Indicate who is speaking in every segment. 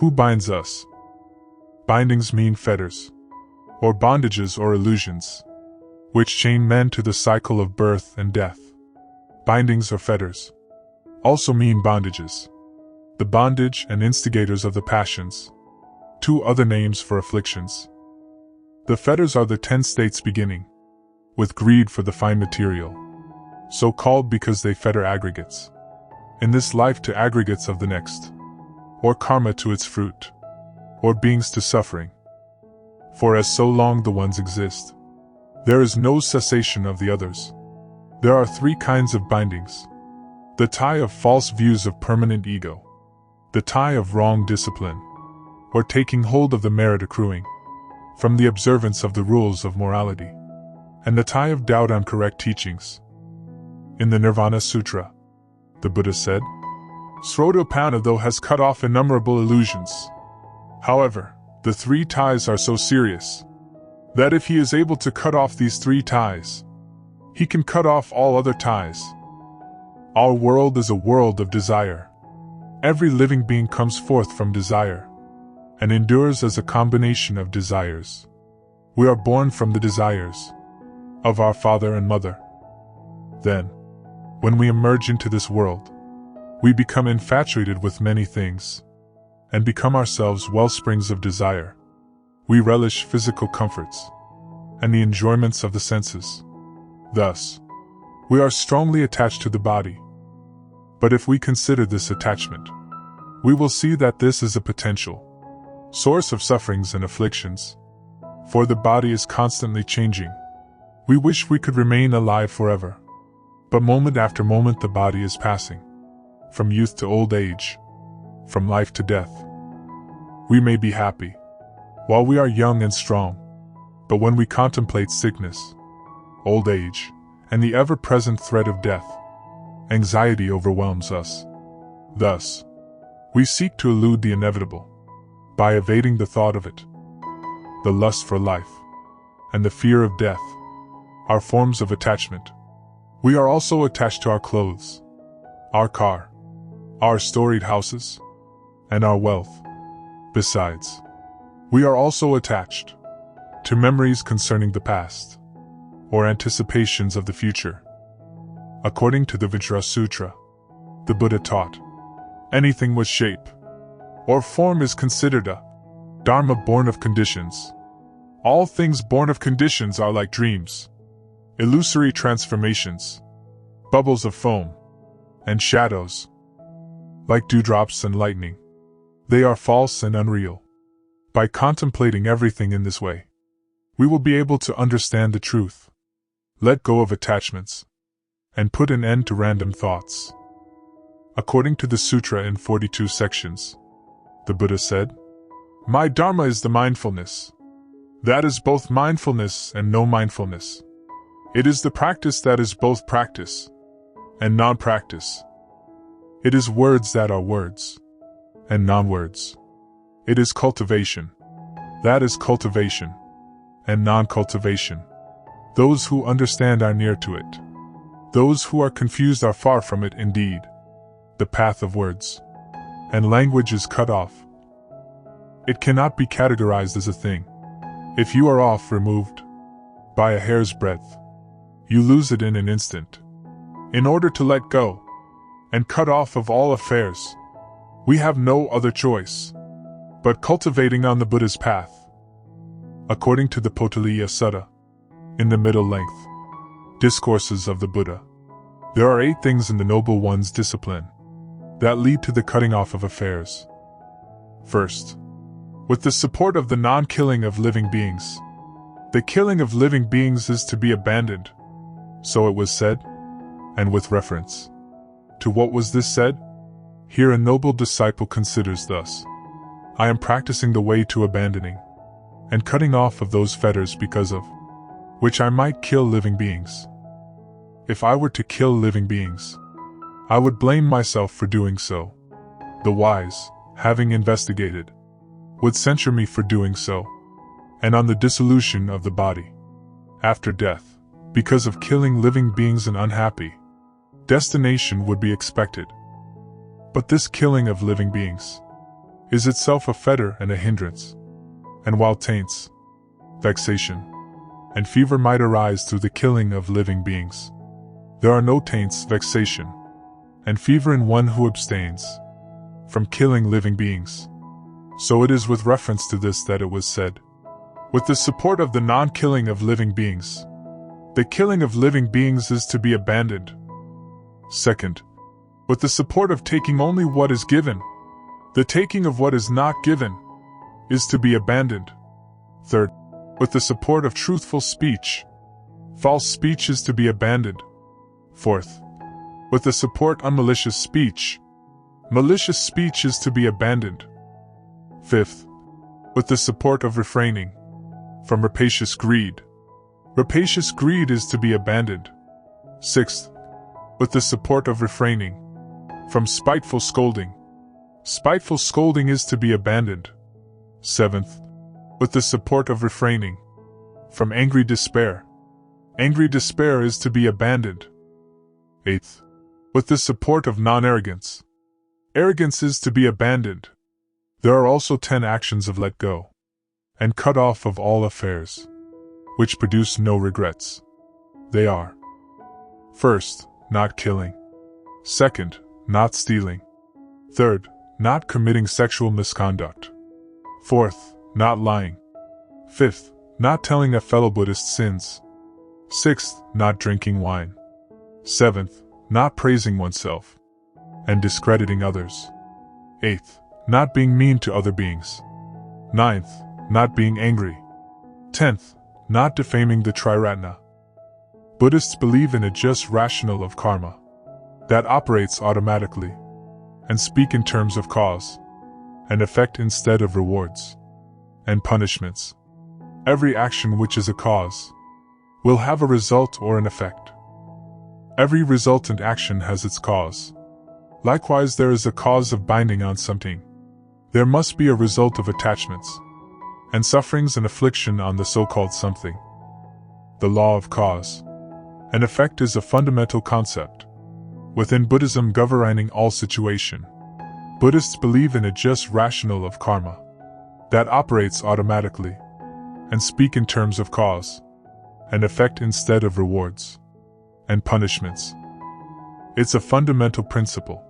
Speaker 1: Who binds us? Bindings mean fetters, or bondages or illusions, which chain men to the cycle of birth and death. Bindings or fetters also mean bondages, the bondage and instigators of the passions, two other names for afflictions. The fetters are the 10 states beginning with greed for the fine material, so called because they fetter aggregates in this life to aggregates of the next, or karma to its fruit, or beings to suffering. For as so long the ones exist, there is no cessation of the others. There are 3 kinds of bindings: the tie of false views of permanent ego, the tie of wrong discipline, or taking hold of the merit accruing from the observance of the rules of morality, and the tie of doubt on correct teachings. In the Nirvana Sutra, the Buddha said, Srotopanado has cut off innumerable illusions. However, the 3 ties are so serious that if he is able to cut off these 3 ties, he can cut off all other ties. Our world is a world of desire. Every living being comes forth from desire and endures as a combination of desires. We are born from the desires of our father and mother. Then, when we emerge into this world, we become infatuated with many things and become ourselves wellsprings of desire. We relish physical comforts and the enjoyments of the senses. Thus, we are strongly attached to the body. But if we consider this attachment, we will see that this is a potential source of sufferings and afflictions, for the body is constantly changing. We wish we could remain alive forever, but moment after moment the body is passing, from youth to old age, from life to death. We may be happy while we are young and strong, but when we contemplate sickness, old age, and the ever-present threat of death, anxiety overwhelms us. Thus, we seek to elude the inevitable by evading the thought of it. The lust for life and the fear of death are forms of attachment. We are also attached to our clothes, our car, our storied houses, and our wealth. Besides, we are also attached to memories concerning the past, or anticipations of the future. According to the Vajra Sutra, the Buddha taught, anything with shape or form is considered a dharma born of conditions. All things born of conditions are like dreams, illusory transformations, bubbles of foam, and shadows. Like dewdrops and lightning, they are false and unreal. By contemplating everything in this way, we will be able to understand the truth, let go of attachments, and put an end to random thoughts. According to the sutra in 42 sections, the Buddha said, My dharma is the mindfulness. That is both mindfulness and no mindfulness. It is the practice that is both practice and non-practice. It is words that are words and non-words. It is cultivation. That is cultivation and non-cultivation. Those who understand are near to it. Those who are confused are far from it indeed. The path of words and language is cut off. It cannot be categorized as a thing. If you are off removed by a hair's breadth, you lose it in an instant. In order to let go and cut off of all affairs, we have no other choice but cultivating on the Buddha's path. According to the Potaliya Sutta, in the middle length discourses of the Buddha, there are 8 things in the Noble One's discipline that lead to the cutting off of affairs. First, with the support of the non-killing of living beings, the killing of living beings is to be abandoned. So it was said, and with reference to what was this said, here a noble disciple considers thus, I am practicing the way to abandoning and cutting off of those fetters because of which I might kill living beings. If I were to kill living beings, I would blame myself for doing so. The wise, having investigated, would censure me for doing so, and on the dissolution of the body after death, because of killing living beings an unhappy destination would be expected. But this killing of living beings is itself a fetter and a hindrance. And while taints, vexation, and fever might arise through the killing of living beings, there are no taints, vexation, and fever in one who abstains from killing living beings. So it is with reference to this that it was said, with the support of the non-killing of living beings, the killing of living beings is to be abandoned. Second, with the support of taking only what is given, the taking of what is not given is to be abandoned. Third, with the support of truthful speech, false speech is to be abandoned. Fourth, with the support of malicious speech, malicious speech is to be abandoned. Fifth, with the support of refraining from rapacious greed, rapacious greed is to be abandoned. Sixth, with the support of refraining from spiteful scolding, spiteful scolding is to be abandoned. Seventh, with the support of refraining from angry despair, angry despair is to be abandoned. Eighth, with the support of non-arrogance, arrogance is to be abandoned. There are also 10 actions of let go and cut off of all affairs, which produce no regrets. They are: first, not killing; second, not stealing; third, not committing sexual misconduct; fourth, not lying; fifth, not telling a fellow Buddhist sins; sixth, not drinking wine; seventh, not praising oneself and discrediting others; eighth, not being mean to other beings; ninth, not being angry; 10th, not defaming the Triratna. Buddhists believe in a just rationale of karma that operates automatically and speak in terms of cause and effect instead of rewards and punishments. Every action which is a cause will have a result or an effect. Every resultant action has its cause. Likewise, there is a cause of binding on something. There must be a result of attachments and sufferings and affliction on the so-called something. The law of cause and effect is a fundamental concept within Buddhism governing all situation. Buddhists believe in a just rationale of karma that operates automatically and speak in terms of cause and effect instead of rewards and punishments. It's a fundamental principle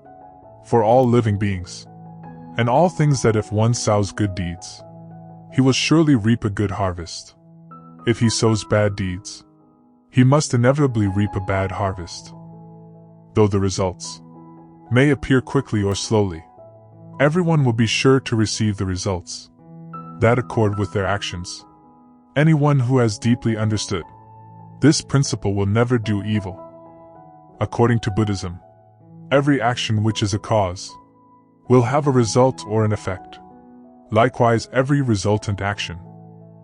Speaker 1: for all living beings and all things that if one sows good deeds, he will surely reap a good harvest. If he sows bad deeds, he must inevitably reap a bad harvest. Though the results may appear quickly or slowly, everyone will be sure to receive the results that accord with their actions. Anyone who has deeply understood this principle will never do evil. According to Buddhism, every action which is a cause will have a result or an effect. Likewise, every resultant action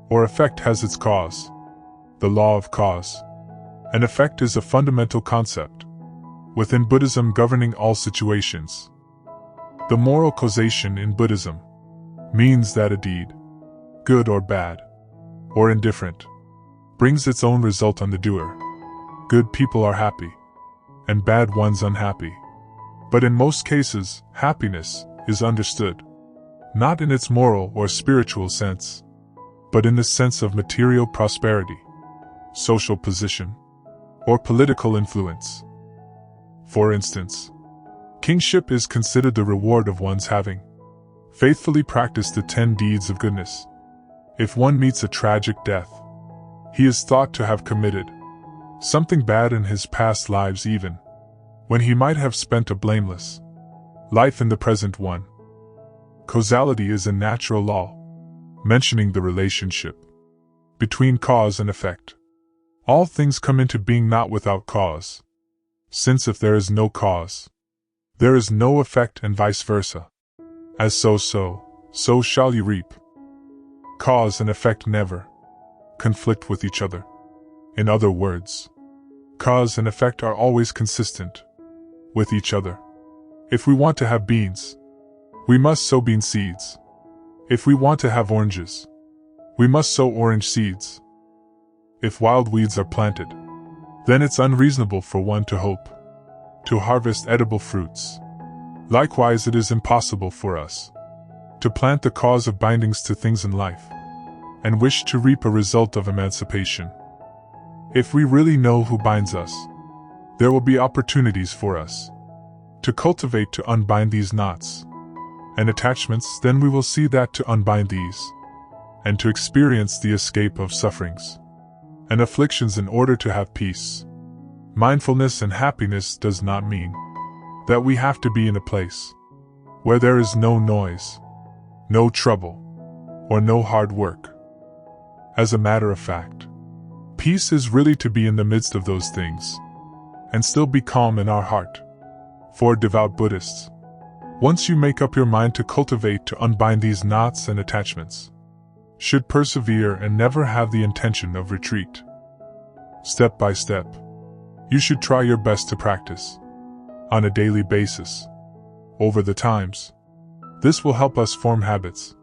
Speaker 1: or effect has its cause. The law of cause and effect is a fundamental concept within Buddhism governing all situations. The moral causation in Buddhism means that a deed, good or bad, or indifferent, brings its own result on the doer. Good people are happy, and bad ones unhappy. But in most cases, happiness is understood not in its moral or spiritual sense, but in the sense of material prosperity, social position, or political influence. For instance, kingship is considered the reward of one's having faithfully practiced the 10 deeds of goodness. If one meets a tragic death, he is thought to have committed something bad in his past lives, even when he might have spent a blameless life in the present one. Causality is a natural law, mentioning the relationship between cause and effect. All things come into being not without cause, since if there is no cause, there is no effect, and vice versa. As so shall you reap. Cause and effect never conflict with each other. In other words, cause and effect are always consistent with each other. If we want to have beans, we must sow bean seeds. If we want to have oranges, we must sow orange seeds. If wild weeds are planted, then it's unreasonable for one to hope to harvest edible fruits. Likewise, it is impossible for us to plant the cause of bindings to things in life, and wish to reap a result of emancipation. If we really know who binds us, there will be opportunities for us to cultivate to unbind these knots and attachments. Then we will see that to unbind these, and to experience the escape of sufferings and afflictions in order to have peace. Mindfulness and happiness does not mean that we have to be in a place where there is no noise, no trouble, or no hard work. As a matter of fact, peace is really to be in the midst of those things and still be calm in our heart. For devout Buddhists, once you make up your mind to cultivate to unbind these knots and attachments, should persevere and never have the intention of retreat. Step by step, you should try your best to practice on a daily basis. Over the times, this will help us form habits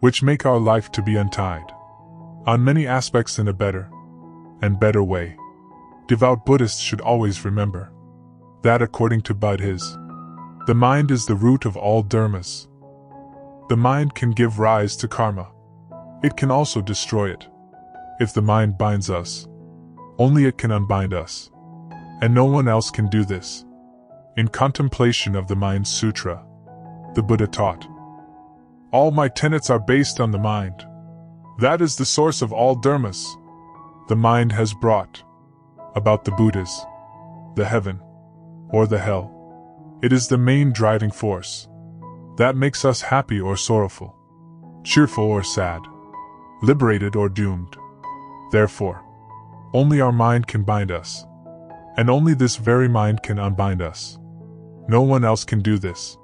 Speaker 1: which make our life to be untied on many aspects in a better and better way. Devout Buddhists should always remember that according to Buddhism, the mind is the root of all dharmas. The mind can give rise to karma. It can also destroy it. If the mind binds us, only it can unbind us, and no one else can do this. In Contemplation of the Mind Sutra, the Buddha taught, "All my tenets are based on the mind. That is the source of all dharmas. The mind has brought about the Buddhas, the heaven, or the hell. It is the main driving force that makes us happy or sorrowful, cheerful or sad, liberated or doomed. Therefore, only our mind can bind us, and only this very mind can unbind us. No one else can do this."